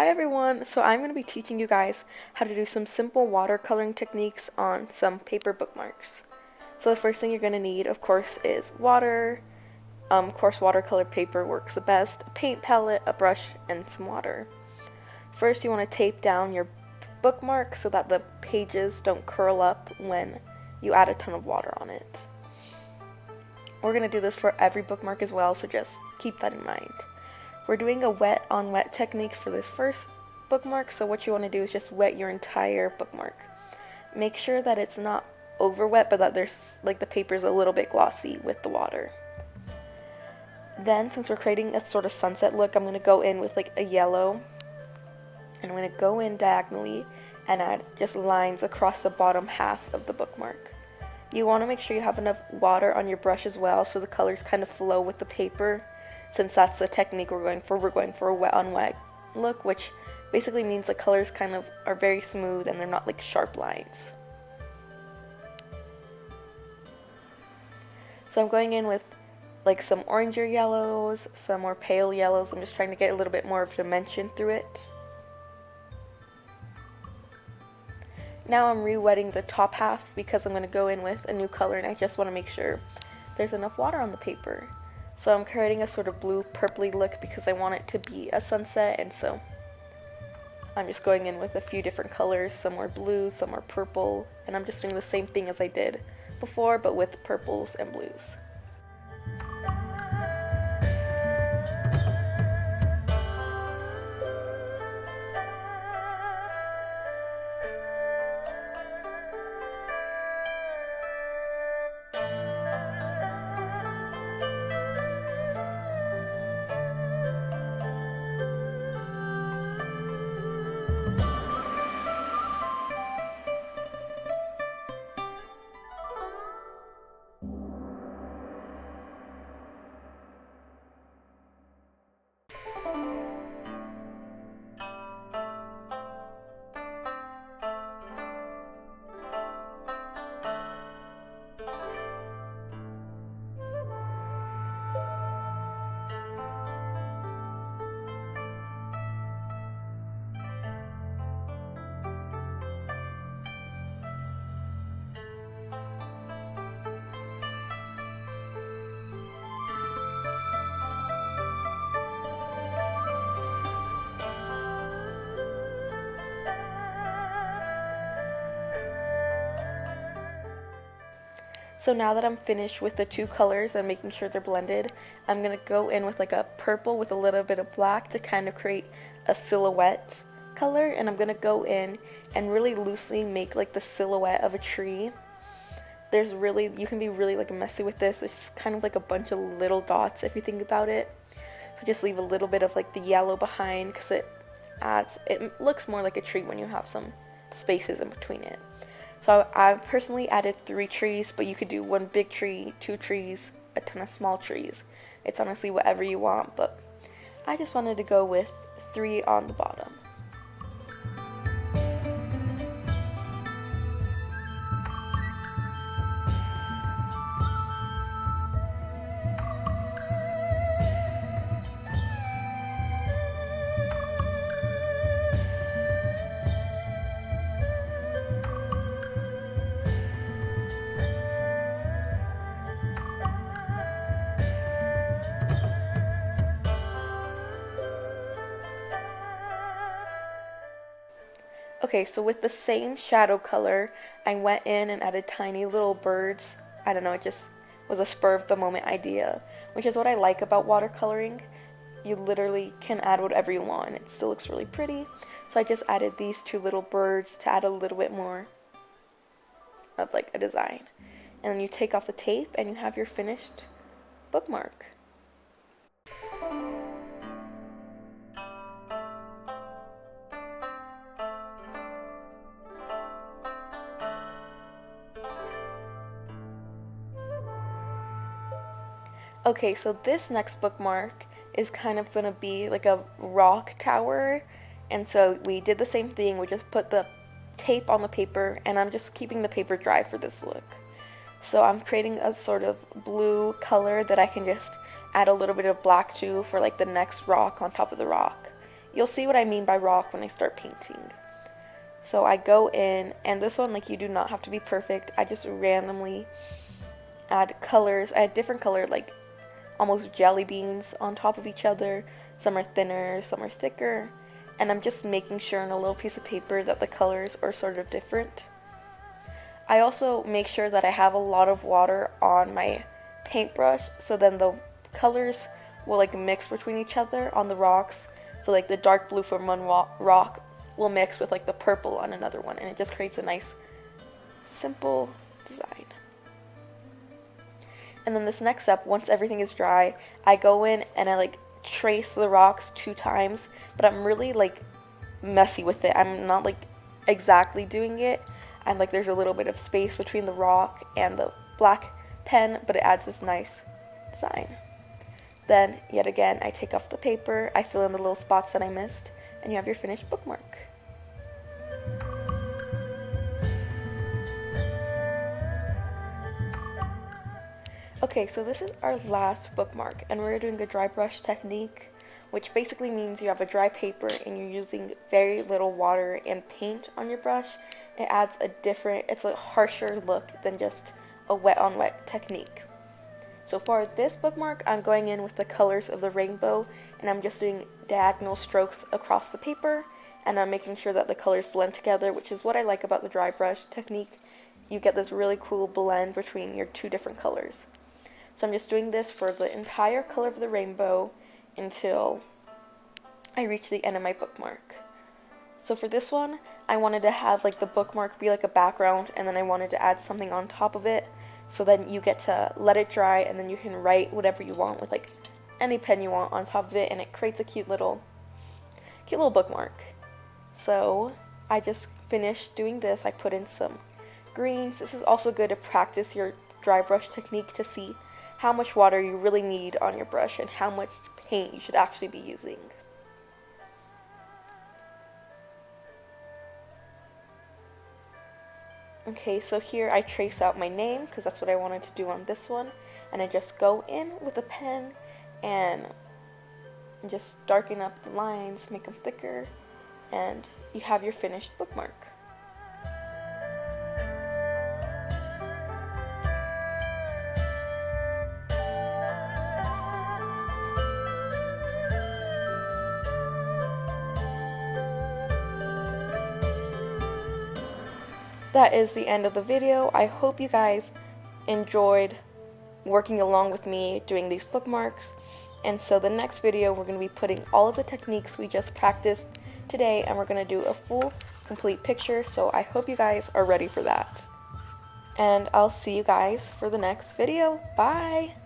Hi everyone! So I'm going to be teaching you guys how to do some simple watercoloring techniques on some paper bookmarks. So the first thing you're going to need, of course, is water. Of course, watercolor paper works the best, a paint palette, a brush, and some water. First, you want to tape down your bookmark so that the pages don't curl up when you add a ton of water on it. We're going to do this for every bookmark as well, so just keep that in mind. We're doing a wet on wet technique for this first bookmark, so what you want to do is just wet your entire bookmark. Make sure that it's not over wet, but that there's the paper's a little bit glossy with the water. Then, since we're creating a sort of sunset look, I'm going to go in with a yellow, and I'm going to go in diagonally and add just lines across the bottom half of the bookmark. You want to make sure you have enough water on your brush as well, so the colors kind of flow with the paper. Since that's the technique we're going for a wet on wet look, which basically means the colors kind of are very smooth and they're not like sharp lines. So I'm going in with some oranger yellows, some more pale yellows. I'm just trying to get a little bit more of dimension through it. Now I'm re-wetting the top half because I'm going to go in with a new color, and I just want to make sure there's enough water on the paper. So I'm creating a sort of blue purpley look because I want it to be a sunset, and so I'm just going in with a few different colors. Some are blue, some are purple, and I'm just doing the same thing as I did before, but with purples and blues. So now that I'm finished with the two colors and making sure they're blended, I'm going to go in with a purple with a little bit of black to kind of create a silhouette color, and I'm going to go in and really loosely make the silhouette of a tree. You can be really messy with this. It's kind of a bunch of little dots if you think about it. So just leave a little bit of the yellow behind because it looks more like a tree when you have some spaces in between it. So I personally added 3 trees, but you could do 1 big tree, 2 trees, a ton of small trees. It's honestly whatever you want, but I just wanted to go with 3 on the bottom. Okay, so with the same shadow color, I went in and added tiny little birds. I don't know, it just was a spur of the moment idea, which is what I like about watercoloring. You literally can add whatever you want. It still looks really pretty. So I just added these 2 little birds to add a little bit more of a design. And then you take off the tape and you have your finished bookmark. Okay, so this next bookmark is kind of going to be a rock tower, and so we did the same thing. We just put the tape on the paper, and I'm just keeping the paper dry for this look. So I'm creating a sort of blue color that I can just add a little bit of black to for the next rock on top of the rock. you'll see what I mean by rock when I start painting. So I go in, and this one, like, you do not have to be perfect. I just randomly add colors. I add different color, like almost jelly beans on top of each other. Some are thinner, some are thicker. And I'm just making sure on a little piece of paper that the colors are sort of different. I also make sure that I have a lot of water on my paintbrush, so then the colors will like mix between each other on the rocks. So like the dark blue from one rock will mix with like the purple on another one, and it just creates a nice simple design. And then this next step, once everything is dry, I go in and I like trace the rocks 2 times, but I'm really like messy with it. I'm not like exactly doing it. I'm like, there's a little bit of space between the rock and the black pen, but it adds this nice design. Then, yet again, I take off the paper, I fill in the little spots that I missed, and you have your finished bookmark. Okay, so this is our last bookmark, and we're doing a dry brush technique, which basically means you have a dry paper and you're using very little water and paint on your brush. It adds it's a harsher look than just a wet on wet technique. So for this bookmark, I'm going in with the colors of the rainbow, and I'm just doing diagonal strokes across the paper, and I'm making sure that the colors blend together, which is what I like about the dry brush technique. You get this really cool blend between your 2 different colors. So I'm just doing this for the entire color of the rainbow until I reach the end of my bookmark. So for this one, I wanted to have like the bookmark be like a background, and then I wanted to add something on top of it. So then you get to let it dry, and then you can write whatever you want with like any pen you want on top of it, and it creates a cute little bookmark. So I just finished doing this. I put in some greens. This is also good to practice your dry brush technique to see how much water you really need on your brush and how much paint you should actually be using. Okay, so here I trace out my name because that's what I wanted to do on this one, and I just go in with a pen and just darken up the lines, make them thicker, and you have your finished bookmark. That is the end of the video. I hope you guys enjoyed working along with me doing these bookmarks. And so the next video, we're going to be putting all of the techniques we just practiced today, and we're going to do a full, complete picture. So I hope you guys are ready for that. And I'll see you guys for the next video. Bye!